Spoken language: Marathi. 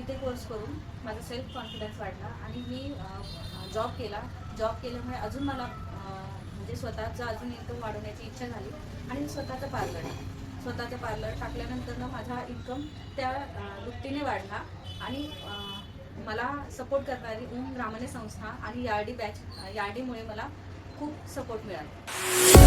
तिथे कोर्स करून माझा सेल्फ कॉन्फिडन्स वाढला आणि मी जॉब केल्यामुळे अजून मला म्हणजे स्वतःचा अजून इन्कम वाढवण्याची इच्छा झाली आणि स्वतःचं पार्लर टाकल्यानंतर माझा इन्कम त्या दुपटीने वाढला आणि मला सपोर्ट करणारी ओम ग्रामणे संस्था आणि यार्डीमुळे मला खूप सपोर्ट मिळाला.